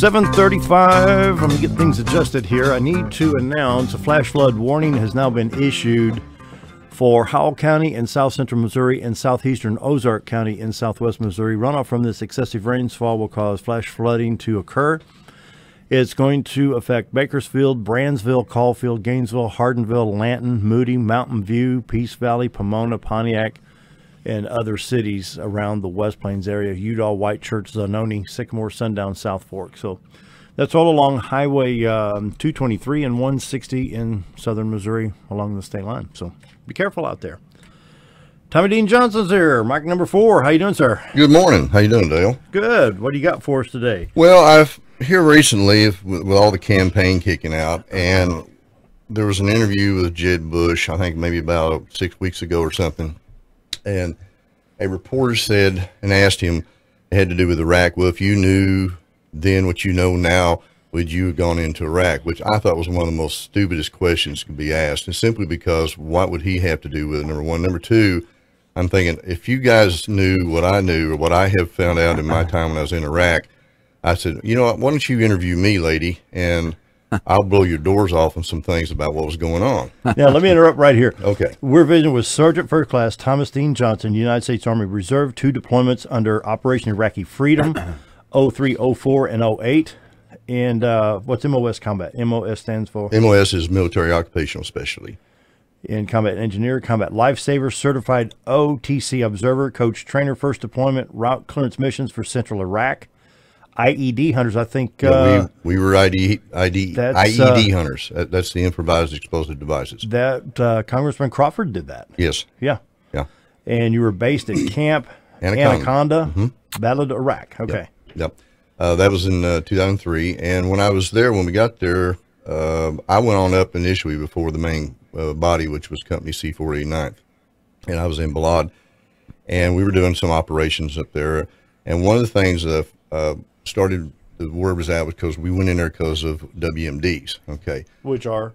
7:35. I'm going to get things adjusted here. I need to announce a flash flood warning has now been issued for Howell County in south central Missouri and southeastern Ozark County in southwest Missouri. Runoff from this excessive rainfall will cause flash flooding to occur. It's going to affect Bakersfield, Brandsville, Caulfield, Gainesville, Hardinville, Lanton, Moody, Mountain View, Peace Valley, Pomona, Pontiac, and other cities around the West Plains area, Udall, White Church, Zanoni, Sycamore, Sundown, South Fork. So that's all along Highway 223 and 160 in southern Missouri along the state line. So be careful out there. Tommy Dean Johnson's here, mic number 4. How you doing, sir? Good morning. How you doing, Dale? Good. What do you got for us today? Well, I've here recently with all the campaign kicking out, and there was an interview with Jed Bush, I think maybe about 6 weeks ago or something. And a reporter said and asked him, it had to do with Iraq. Well, if you knew then what you know now, would you have gone into Iraq? Which I thought was one of the most stupidest questions could be asked. And simply because what would he have to do with it, number one? Number two, I'm thinking, if you guys knew what I knew or what I have found out in my time when I was in Iraq, I said, you know what, why don't you interview me, lady, and I'll blow your doors off on some things about what was going on. Now, let me interrupt right here. Okay. We're visiting with Sergeant First Class Thomas Dean Johnson, United States Army Reserve, 2 deployments under Operation Iraqi Freedom, 03, 04, and 08. And what's MOS combat? MOS stands for? MOS is Military Occupational Specialty. In combat engineer, combat lifesaver, certified OTC observer, coach trainer, first deployment, route clearance missions for Central Iraq. IED hunters, I think. Yeah, we were IED hunters. That's the improvised explosive devices. That Congressman Crawford did that. Yes. Yeah. Yeah. And you were based at Camp Anaconda, Battle of Iraq. Okay. Yep. That was in 2003. And when I was there, when we got there, I went on up initially before the main body, which was Company C489th. And I was in Balad. And we were doing some operations up there. And one of the things that started, the word was out because we went in there because of WMDs, okay? Which are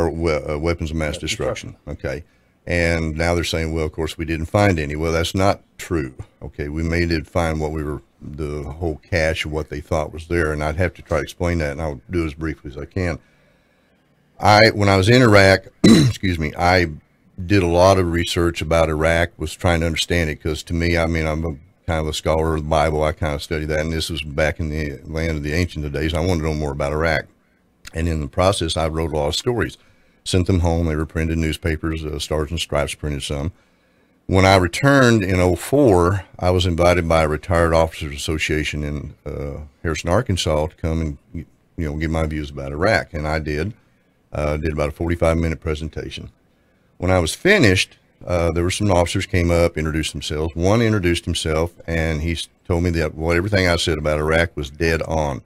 weapons of mass destruction, okay? And now they're saying, well, of course, we didn't find any. Well, that's not true, okay? We did find what we were, the whole cache of what they thought was there, and I'd have to try to explain that, and I'll do it as briefly as I can. When I was in Iraq, excuse me, I did a lot of research about Iraq, was trying to understand it, because to me, I mean, I'm a kind of a scholar of the Bible. I kind of studied that, and this was back in the land of the ancient days. I wanted to know more about Iraq, and in the process, I wrote a lot of stories, sent them home. They were printed in newspapers. Stars and Stripes printed some. When I returned in 04, I was invited by a retired officers association in Harrison, Arkansas, to come and give my views about Iraq, and I did. Did about a 45-minute presentation. When I was finished, there were some officers came up, introduced themselves. One introduced himself, and he told me that everything I said about Iraq was dead on.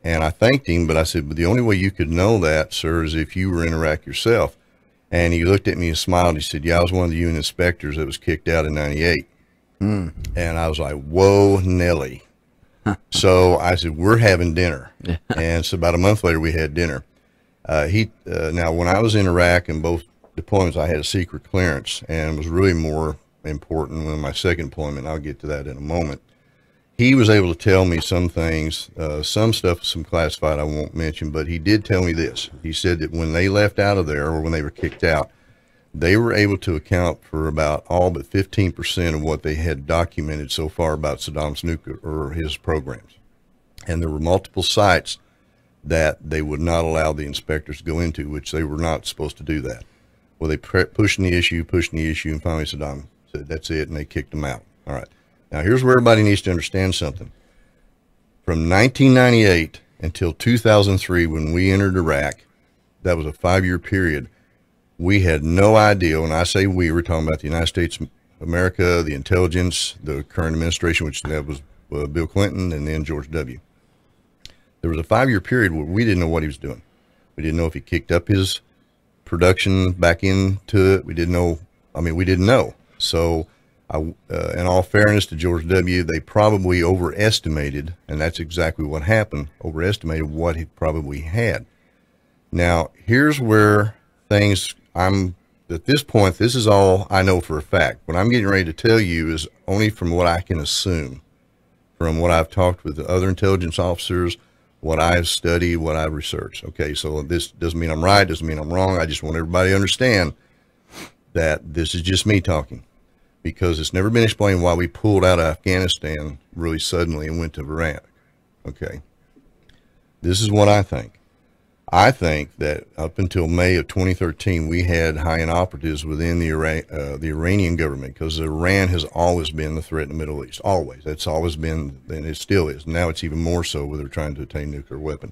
And I thanked him, but I said, but the only way you could know that, sir, is if you were in Iraq yourself. And he looked at me and smiled. He said, yeah, I was one of the UN inspectors that was kicked out in '98. And I was like, whoa, Nelly. So I said, we're having dinner. And so about a month later, we had dinner. Now, when I was in Iraq in both deployments, I had a secret clearance, and it was really more important when my second deployment. I'll get to that in a moment. He was able to tell me some things, some stuff, some classified I won't mention, but he did tell me this. He said that when they left out of there, or when they were kicked out, they were able to account for about all but 15% of what they had documented so far about Saddam's nuclear or his programs. And there were multiple sites that they would not allow the inspectors to go into, which they were not supposed to do that. Well, they pushing the issue, and finally Saddam said, that's it, and they kicked them out. All right. Now, here's where everybody needs to understand something. From 1998 until 2003, when we entered Iraq, that was a 5-year period, we had no idea. When I say we, we're talking about the United States of America, the intelligence, the current administration, which that was Bill Clinton, and then George W. There was a 5-year period where we didn't know what he was doing. We didn't know if he kicked up his production back into it. We didn't know. I mean, we didn't know. So, in all fairness to George W., they probably overestimated, and that's exactly what happened, overestimated what he probably had. Now, here's where things, at this point, this is all I know for a fact. What I'm getting ready to tell you is only from what I can assume, from what I've talked with the other intelligence officers, what I've studied, what I've researched. Okay, so this doesn't mean I'm right, doesn't mean I'm wrong. I just want everybody to understand that this is just me talking, because it's never been explained why we pulled out of Afghanistan really suddenly and went to Iraq. Okay, this is what I think. I think that up until May of 2013, we had high-end operatives within the Iranian government, because Iran has always been the threat in the Middle East. Always. That's always been, and it still is. Now it's even more so where they're trying to attain nuclear weapon.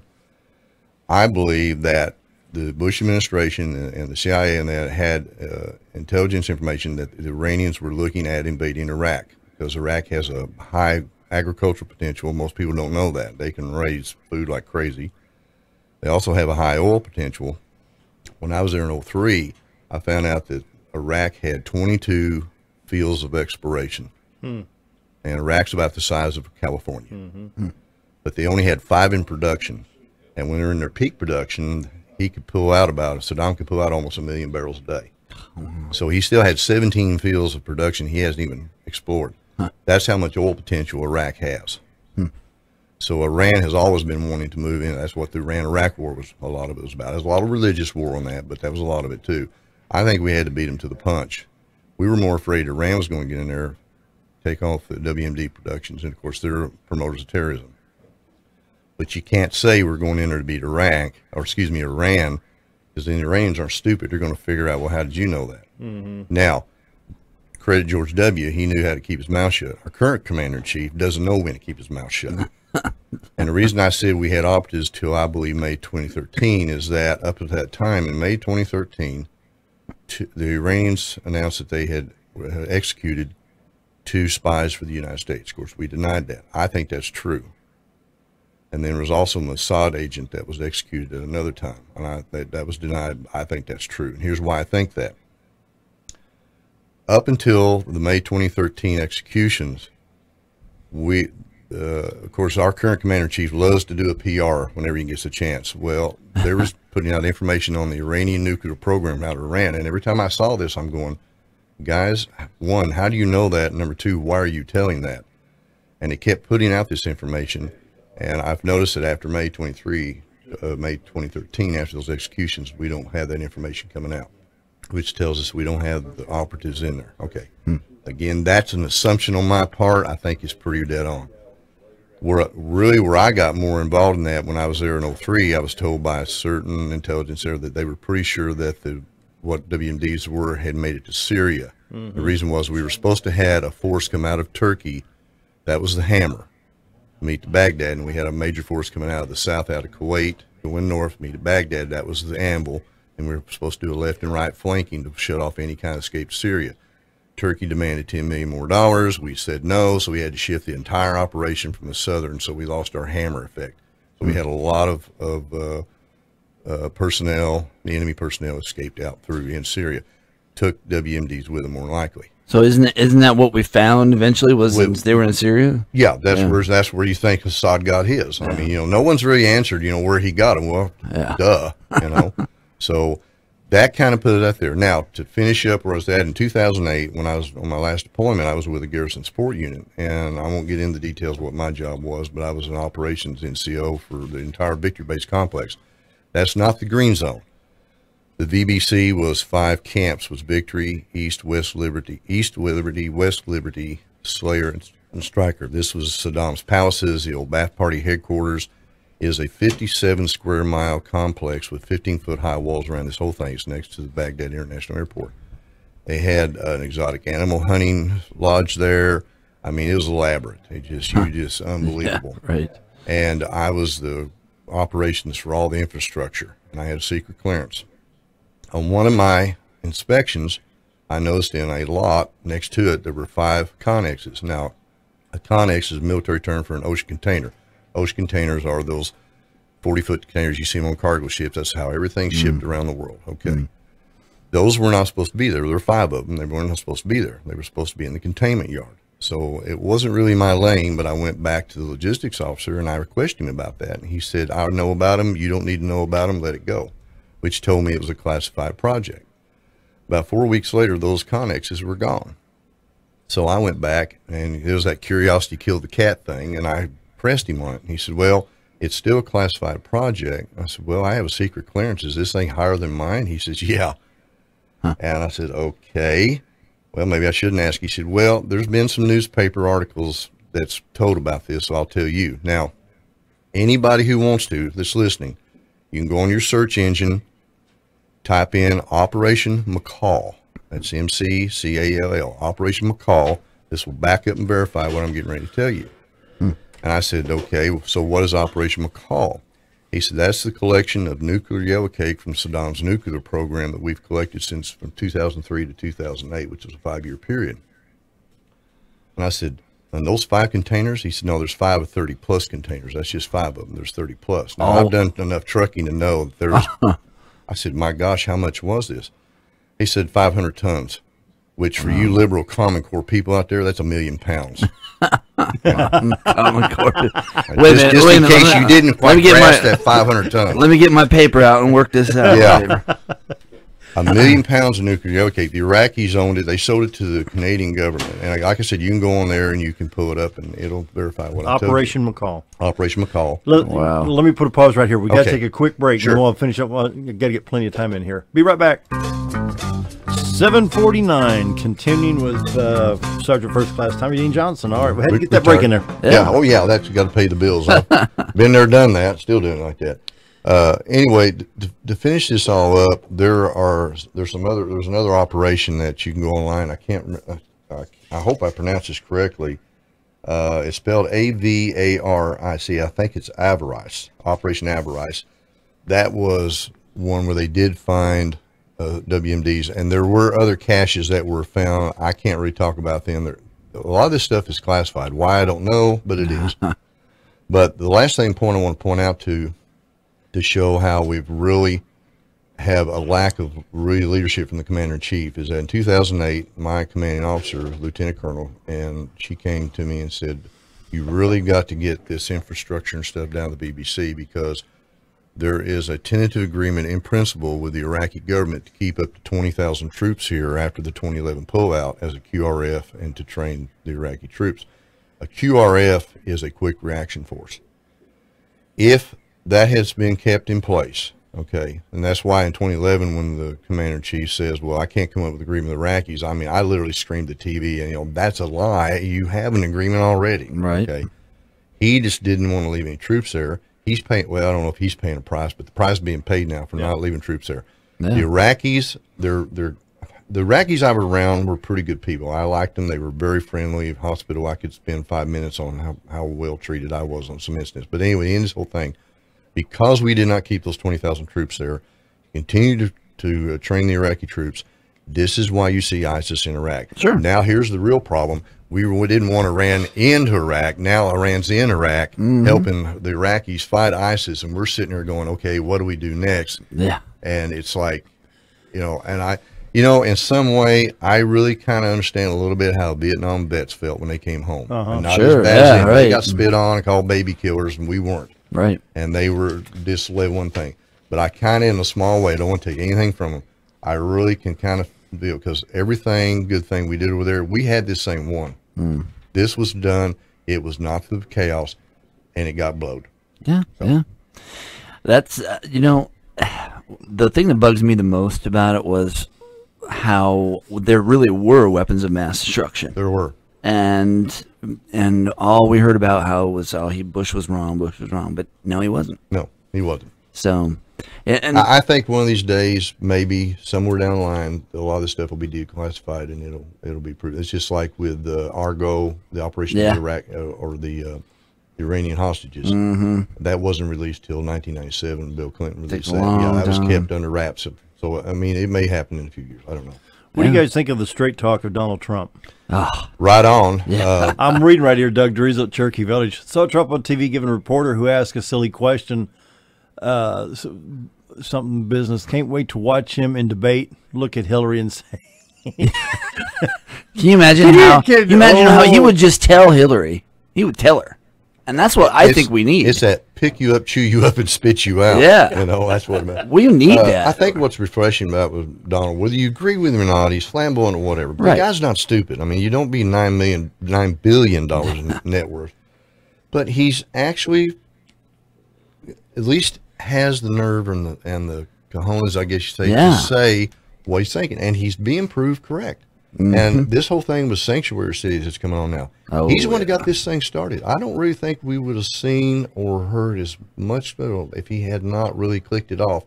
I believe that the Bush administration and the CIA and that had intelligence information that the Iranians were looking at invading Iraq, because Iraq has a high agricultural potential. Most people don't know that. They can raise food like crazy. They also have a high oil potential. When I was there in 2003, I found out that Iraq had 22 fields of exploration. And Iraq's about the size of California. But they only had 5 in production. And when they're in their peak production, Saddam could pull out almost 1 million barrels a day. So he still had 17 fields of production he hasn't even explored. That's how much oil potential Iraq has. So Iran has always been wanting to move in. That's what the Iran-Iraq war was, a lot of it was about. There's a lot of religious war on that, but that was a lot of it too. I think we had to beat them to the punch. We were more afraid Iran was going to get in there, take off the WMD productions, and of course they're promoters of terrorism. But you can't say we're going in there to beat Iran, because then the Iranians aren't stupid. They're going to figure out, well, how did you know that? Now, credit George W., he knew how to keep his mouth shut. Our current commander-in-chief doesn't know when to keep his mouth shut. And the reason I said we had operatives till, I believe, May 2013 is that up at that time, in May 2013, the Iranians announced that they had executed 2 spies for the United States. Of course, we denied that. I think that's true. And then there was also a Mossad agent that was executed at another time, and that was denied. I think that's true. And here's why I think that. Up until the May 2013 executions, of course, our current commander-in-chief loves to do a PR whenever he gets a chance. Well, there was putting out information on the Iranian nuclear program out of Iran, and every time I saw this, I'm going, guys, 1, how do you know that? Number 2, why are you telling that? And it kept putting out this information, and I've noticed that after May 2013, after those executions, we don't have that information coming out, which tells us we don't have the operatives in there. Okay. Again, that's an assumption on my part. I think it's pretty dead on. Where I got more involved in that, when I was there in 2003, I was told by a certain intelligence there that they were pretty sure that what WMDs were had made it to Syria. The reason was we were supposed to have a force come out of Turkey. That was the Hammer, meet to Baghdad, and we had a major force coming out of the south, out of Kuwait, going north, meet to Baghdad. That was the Anvil, and we were supposed to do a left and right flanking to shut off any kind of escape to Syria. Turkey demanded $10 million more. We said no, so we had to shift the entire operation from the southern, so we lost our Hammer effect. So we had a lot of personnel, the enemy personnel, escaped out through in Syria. Took WMDs with them more likely. So isn't that what we found eventually? They were in Syria? Yeah, that's where you think Assad got his. I mean, no one's really answered, where he got them. Well, duh, So that kind of put it out there. Now, to finish up where I was at in 2008, when I was on my last deployment, I was with a garrison support unit, and I won't get into the details of what my job was, but I was an operations NCO for the entire Victory Base complex. That's not the green zone. The VBC was 5 camps: was Victory, East, West Liberty, West Liberty, Slayer, and Striker. This was Saddam's palaces. The old Ba'ath Party headquarters is a 57 square mile complex with 15-foot high walls around this whole thing. It's next to the Baghdad International Airport. They had an exotic animal hunting lodge there. I mean, it was elaborate. Just unbelievable. Yeah, right. And I was the operations for all the infrastructure, and I had a secret clearance. On one of my inspections, I noticed in a lot next to it, there were 5 connexes. Now, a connex is a military term for an ocean container. Ocean containers are those 40-foot containers you see on cargo ships. That's how everything's shipped around the world. Okay. Those were not supposed to be there. There were 5 of them. They weren't supposed to be there. They were supposed to be in the containment yard. So it wasn't really my lane, but I went back to the logistics officer and I questioned him about that. And he said, I know about them. You don't need to know about them. Let it go, which told me it was a classified project. About 4 weeks later, those connexes were gone. So I went back, and it was that curiosity killed the cat thing, and I pressed him on it. And he said, well, It's still a classified project. I said, well, I have a secret clearance. Is this thing higher than mine? He says, yeah. Huh. And I said, okay. Well, maybe I shouldn't ask. He said, well, there's been some newspaper articles that's told about this, so I'll tell you. Now, anybody who wants to that's listening, you can go on your search engine, type in Operation McCall. That's MCCALL, Operation McCall. This will back up and verify what I'm getting ready to tell you. And I said, okay, so what is Operation McCall? He said, that's the collection of nuclear yellow cake from Saddam's nuclear program that we've collected since from 2003 to 2008, which was a 5-year period. And I said, and those 5 containers? He said, no, there's 5 of 30 plus containers. That's just 5 of them. There's 30 plus. Now, I've done enough trucking to know that there's, I said, my gosh, how much was this? He said 500 tons, which for you liberal Common Core people out there, that's 1 million pounds. Common Core. Just in case you didn't quite grasp that 500 tons. Let me get my paper out and work this out. Yeah. 1 million pounds of nuclear yellow cake. The Iraqis owned it. They sold it to the Canadian government. And like I said, you can go on there and you can pull it up and it'll verify what I'm telling you. Operation McCall. Operation McCall. Wow. Let me put a pause right here. We got to Okay. take a quick break. Sure. And we'll finish up. Well, you got to get plenty of time in here. Be right back. 7:49. Continuing with Sergeant First Class Tommy Dean Johnson. All right, we had to get that break in there. Yeah. Oh yeah, that's got to pay the bills. I've been there, done that. Still doing it like that. Anyway, to finish this all up, there's another operation that you can go online. I can't. I hope I pronounced this correctly. It's spelled Avaric. I think it's Avarice. Operation Avarice. That was one where they did find WMDs, and there were other caches that were found. I can't really talk about them. A lot of this stuff is classified. Why, I don't know, but it is. But the last point I want to point out to show how we've really have a lack of real leadership from the commander-in-chief is that in 2008, my commanding officer, Lieutenant Colonel, and she came to me and said, you really got to get this infrastructure and stuff down to the BBC because there is a tentative agreement in principle with the Iraqi government to keep up to 20,000 troops here after the 2011 pullout as a QRF and to train the Iraqi troops. A QRF is a quick reaction force. If that has been kept in place, okay, and that's why in 2011 when the commander-in-chief says, well, I can't come up with an agreement with the Iraqis, I mean, I literally screamed at TV, and, that's a lie. You have an agreement already. Right. Okay. He just didn't want to leave any troops there. He's paying, well, I don't know if he's paying a price, but the price is being paid now for not leaving troops there. Yeah. The Iraqis, the Iraqis I was around were pretty good people. I liked them. They were very friendly. Hospital, I could spend 5 minutes on how well treated I was on some incidents. But anyway, in this whole thing, because we did not keep those 20,000 troops there, continue to train the Iraqi troops, this is why you see ISIS in Iraq. Sure. Now, here's the real problem. We didn't want Iran into Iraq. Now Iran's in Iraq, helping the Iraqis fight ISIS, and we're sitting here going, okay, what do we do next? Yeah. And it's like, and in some way, I really kind of understand a little bit how Vietnam vets felt when they came home. And not Sure. as bad as them. Right. They got spit on and called baby killers, and we weren't. Right. And they were just live one thing. But I kind of, in a small way, don't want to take anything from them. I really can kind of feel, because everything good thing we did over there, we had this thing won. This was done. It was not through chaos, and it got blowed. Yeah, yeah. That's, the thing that bugs me the most about it was how there really were weapons of mass destruction. There were. And all we heard about how was, Bush was wrong, but no, he wasn't. No, he wasn't. So, and I think one of these days, maybe somewhere down the line, a lot of this stuff will be declassified and it'll be proved. It's just like with Argo, the operation in Iraq, or the Iranian hostages. That wasn't released till 1997. Bill Clinton released that. Yeah, that was kept under wraps. So I mean, it may happen in a few years. I don't know. What do you guys think of the straight talk of Donald Trump? Right on. Yeah. I'm reading right here, Doug Driesel at Cherokee Village. Saw Trump on TV giving a reporter who asked a silly question, something business. Can't wait to watch him in debate. Look at Hillary and say. Can you imagine how he would just tell Hillary? He would tell her. And that's what I think we need. It's that pick you up, chew you up, and spit you out. Yeah. That's what it meant. We need that. I think what's refreshing about with Donald, whether you agree with him or not, he's flamboyant or whatever. But Right. the guy's not stupid. I mean, you don't be $9 billion in net worth. But he's actually at least has the nerve and the cojones, I guess you say, Yeah. to say what he's thinking, and he's being proved correct. And this whole thing with sanctuary cities that's coming on now, he's the one that got this thing started. I don't really think we would have seen or heard as much if he had not really clicked it off.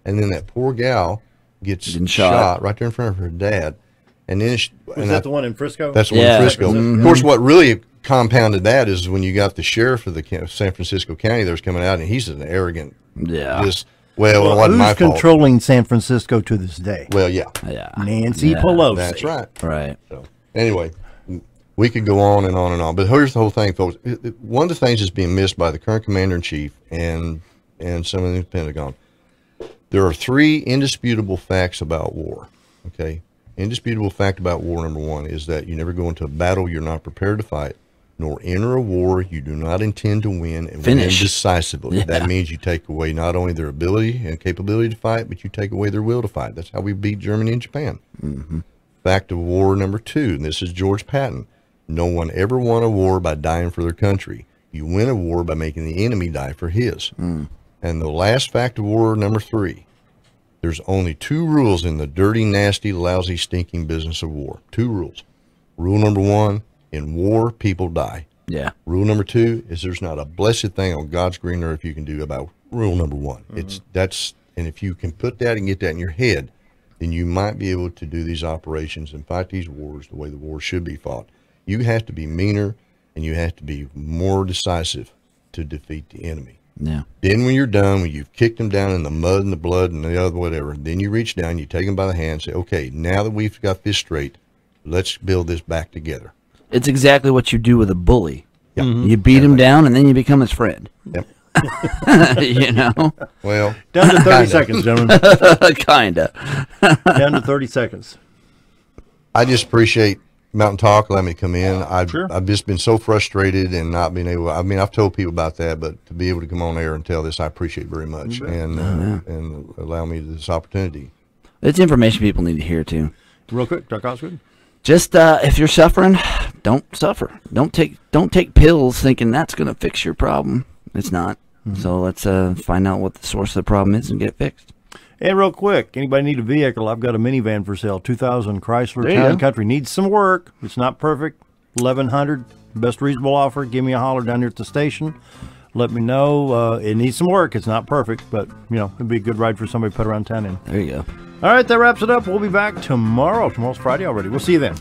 And then that poor gal gets shot right there in front of her dad. And then Was that the one in Frisco? That's the one in Frisco. Of course, what really compounded that is when you got the sheriff of the San Francisco County that was coming out, and he's an arrogant, just well, it wasn't my who's fault. controlling San Francisco to this day? Well, yeah, Nancy Pelosi. that's right. Right. So anyway, we could go on and on and on, but here's the whole thing, folks. One of the things that's being missed by the current commander in chief and some of the Pentagon, there are 3 indisputable facts about war. Okay, indisputable fact about war number 1 is that you never go into a battle you're not prepared to fight, nor enter a war you do not intend to win and win decisively. Yeah. That means you take away not only their ability and capability to fight, but you take away their will to fight. That's how we beat Germany and Japan. Fact of war number 2, and this is George Patton. No one ever won a war by dying for their country. You win a war by making the enemy die for his. And the last fact of war number 3, there's only 2 rules in the dirty, nasty, lousy, stinking business of war. 2 rules. Rule number 1, in war, people die. Yeah. Rule number 2 is there's not a blessed thing on God's green earth you can do about rule number 1. And if you can put that and get that in your head, then you might be able to do these operations and fight these wars the way the war should be fought. You have to be meaner and you have to be more decisive to defeat the enemy. Yeah. Then when you're done, when you've kicked them down in the mud and the blood and the other whatever, then you reach down, you take them by the hand and say, okay, now that we've got this straight, let's build this back together. It's exactly what you do with a bully. Yep. You beat him down, and then you become his friend. Yep. You know? Well, down to 30 seconds, gentlemen. Kinda. Down to 30 seconds. I just appreciate Mountain Talk letting me come in. Sure. I've just been so frustrated and not being able. I mean, I've told people about that, but to be able to come on air and tell this, I appreciate very much, and allow me this opportunity. It's information people need to hear too. Real quick, Dr. Osgood. Just if you're suffering, don't suffer. Don't take pills thinking that's going to fix your problem. It's not. So let's find out what the source of the problem is and get it fixed. And real quick, anybody need a vehicle? I've got a minivan for sale. 2000 Chrysler Town Country. Needs some work. It's not perfect. 1100, best reasonable offer. Give me a holler down here at the station. Let me know. It needs some work. It's not perfect, but you know it'd be a good ride for somebody to put around town in. There you go. All right, that wraps it up. We'll be back tomorrow. Tomorrow's Friday already. We'll see you then.